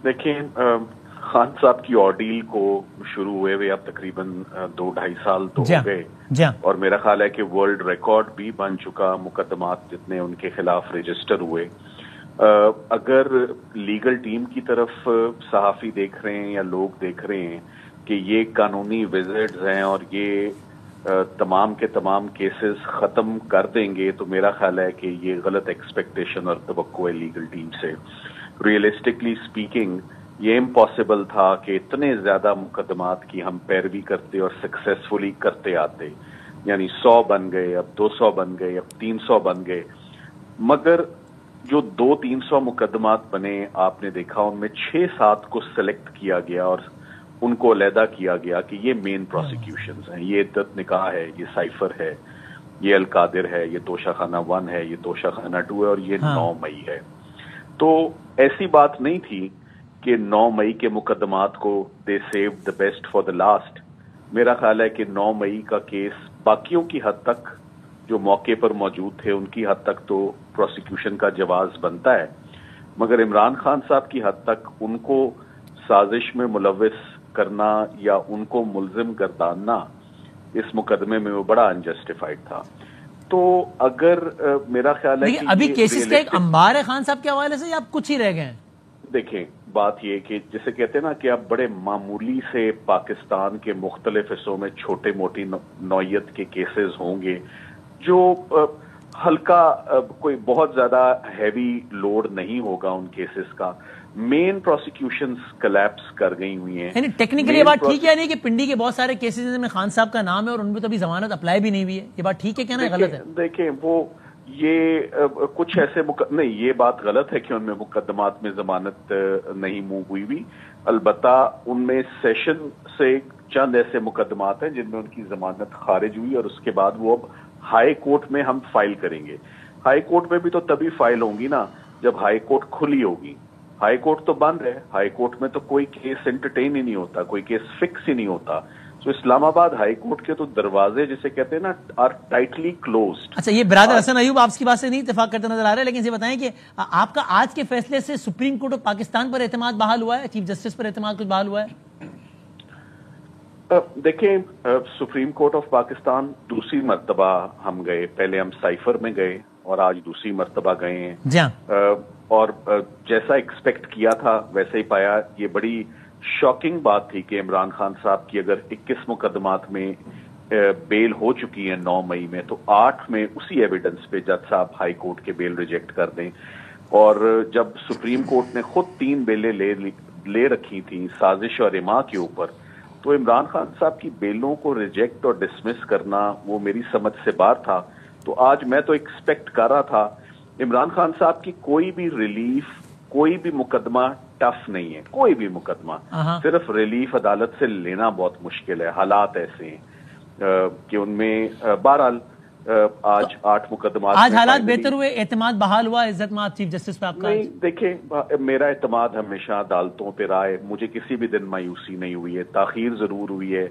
دیکھیں خان صاحب کی آرڈیل کو شروع ہوئے ہوئے اب تقریباً 2-2.5 سال تو ہو گئے اور میرا خیال ہے کہ ورلڈ ریکارڈ بھی بن چکا مقدمات جتنے ان کے خلاف رجسٹر ہوئے. اگر لیگل ٹیم کی طرف صحافی دیکھ رہے ہیں یا لوگ دیکھ رہے ہیں کہ یہ قانونی وزٹس ہیں اور یہ تمام کے تمام کیسز ختم کر دیں گے تو میرا خیال ہے کہ یہ غلط ایکسپیکٹیشن اور توقع ہے لیگل ٹیم سے. ریئلسٹکلی اسپیکنگ یہ امپاسبل تھا کہ اتنے زیادہ مقدمات کی ہم پیروی کرتے اور سکسیسفلی کرتے آتے, یعنی 100 بن گئے, اب 200 بن گئے, اب 300 بن گئے, مگر جو 200-300 مقدمات بنے آپ نے دیکھا ان میں 6-7 کو سلیکٹ کیا گیا اور ان کو علیحدہ کیا گیا کہ یہ مین پروسیکیوشنز ہیں, یہ عدت نکاح ہے, یہ سائفر ہے, یہ القادر ہے, یہ توشہ خانہ 1 ہے, یہ توشہ خانہ 2 ہے اور یہ 9 مئی ہے. تو ایسی بات نہیں تھی کہ 9 مئی کے مقدمات کو they save the best for the last. میرا خیال ہے کہ 9 مئی کا کیس باقیوں کی حد تک جو موقع پر موجود تھے ان کی حد تک تو پروسیکیوشن کا جواز بنتا ہے, مگر عمران خان صاحب کی حد تک ان کو سازش میں ملوث کرنا یا ان کو ملزم گرداننا اس مقدمے میں وہ بڑا انجسٹیفائڈ تھا. تو اگر میرا خیال ہے کہ ابھی کیسز کا ایک انبار ہے خان صاحب کے حوالے سے یا آپ کچھ ہی رہ گئے ہیں؟ دیکھیں بات یہ کہ جسے کہتے ہیں نا کہ اب بڑے معمولی سے پاکستان کے مختلف حصوں میں چھوٹے موٹی نوعیت کے کیسز ہوں گے جو ہلکا کوئی بہت زیادہ ہیوی لوڈ نہیں ہوگا ان کیسز کا. مین پروسیکیوشنز کلیپس کر گئی ہوئی ہیں. یعنی ٹیکنیکلی یہ بات ٹھیک ہے نہیں کہ پنڈی کے بہت سارے کیسز میں خان صاحب کا نام ہے اور ان میں تو ابھی ضمانت اپلائی بھی نہیں ہوئی ہے, یہ بات ٹھیک ہے کہنا غلط ہے؟ دیکھیں وہ یہ کچھ ایسے نہیں, یہ بات غلط ہے کہ ان میں مقدمات میں ضمانت نہیں موو ہوئی ہوئی. البتہ ان میں سیشن سے چند ایسے مقدمات ہیں جن میں ان کی ضمانت خارج ہوئی اور اس کے بعد وہ اب ہائی کورٹ میں ہم فائل کریں گے. ہائی کورٹ میں بھی تو تبھی فائل ہوں گی نا جب ہائی کورٹ کھلی ہوگی. ہائی کورٹ تو بند ہے, ہائی کورٹ میں تو کوئی کیس انٹرٹین ہی نہیں ہوتا, کوئی کیس فکس ہی نہیں ہوتا. تو اسلام آباد ہائی کورٹ کے تو دروازے جسے کہتے ہیں نا آر ٹائٹلی کلوزڈ. اچھا, یہ برادر حسن ایوب آپ کی بات سے نہیں اتفاق کرتے نظر آ رہے, لیکن یہ بتائیں کہ آپ کا آج کے فیصلے سے سپریم کورٹ آف پاکستان پر اعتماد بحال ہوا ہے, چیف جسٹس پر اعتماد کچھ بحال ہوا ہے؟ دیکھیں سپریم کورٹ آف پاکستان دوسری مرتبہ ہم گئے, پہلے ہم سائفر میں گئے اور آج دوسری مرتبہ گئے ہیں. جی اور جیسا ایکسپیکٹ کیا تھا ویسے ہی پایا. یہ بڑی شاکنگ بات تھی کہ عمران خان صاحب کی اگر 21 مقدمات میں بیل ہو چکی ہے 9 مئی میں تو 8 میں اسی ایویڈنس پہ جج صاحب ہائی کورٹ کے بیل ریجیکٹ کر دیں. اور جب سپریم کورٹ نے خود 3 بیلیں لے رکھی تھیں سازش اور اما کے اوپر, تو عمران خان صاحب کی بیلوں کو ریجیکٹ اور ڈسمس کرنا وہ میری سمجھ سے باہر تھا. تو آج میں تو ایکسپیکٹ کر رہا تھا عمران خان صاحب کی کوئی بھی ریلیف, کوئی بھی مقدمہ ٹف نہیں ہے, کوئی بھی مقدمہ, صرف ریلیف عدالت سے لینا بہت مشکل ہے. حالات ایسے ہیں کہ ان میں بہرحال آج 8 مقدمات. آج حالات بہتر ہوئے, اعتماد بحال ہوا عزت مآب چیف جسٹس پہ آپ کا؟ نہیں دیکھیں میرا اعتماد ہمیشہ عدالتوں پہ رہا ہے. مجھے کسی بھی دن مایوسی نہیں ہوئی ہے. تاخیر ضرور ہوئی ہے,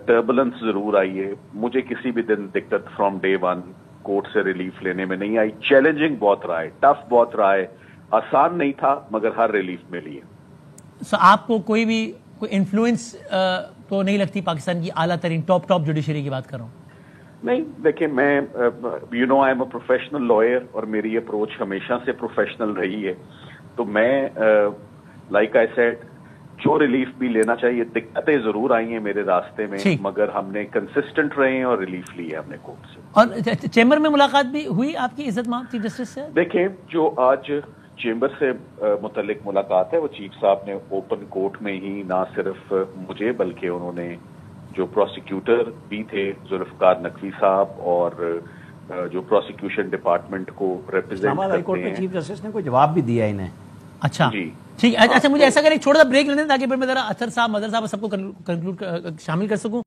ٹربلنس ضرور آئی ہے, مجھے کسی بھی دن دقت فرام ڈے 1 کورٹ سے ریلیف لینے میں نہیں آئی. چیلنجنگ بہت رہا ہے, ٹف بہت رہا ہے, آسان نہیں تھا مگر ہر ریلیف ملی ہے. آپ کو کوئی بھی کوئی انفلوئنس تو نہیں لگتی پاکستان کی اعلیٰ ترین ٹاپ جوڈیشری کی بات کر رہا ہوں؟ نہیں دیکھیں میں I am a professional lawyer اور میری اپروچ ہمیشہ سے پروفیشنل رہی ہے. تو میں لائک آئی سیڈ جو ریلیف بھی لینا چاہیے, دقتیں ضرور آئی ہیں میرے راستے میں مگر ہم نے کنسسٹنٹ رہے ہیں اور ریلیف لی ہے ہم نے کورٹ سے. اور چیمبر میں ملاقات بھی ہوئی آپ کی عزت مآب چیف جسٹس سے؟ دیکھیں جو آج چیمبر سے متعلق ملاقات ہے وہ چیف صاحب نے اوپن کورٹ میں ہی نہ صرف مجھے بلکہ انہوں نے جو پروسیکیوٹر بھی تھے ذوالفقار نقوی صاحب اور جو پروسیکیوشن ڈپارٹمنٹ کو ریپرزینٹ کرتے ہیں, چیف جسٹس نے کوئی جواب بھی دیا انہیں. اچھا جی ٹھیک. اچھا مجھے ایسا کریں چھوٹا سا بریک لینے تاکہ پھر میں ذرا اطہر صاحب مظہر صاحب سب کو شامل کر سکوں.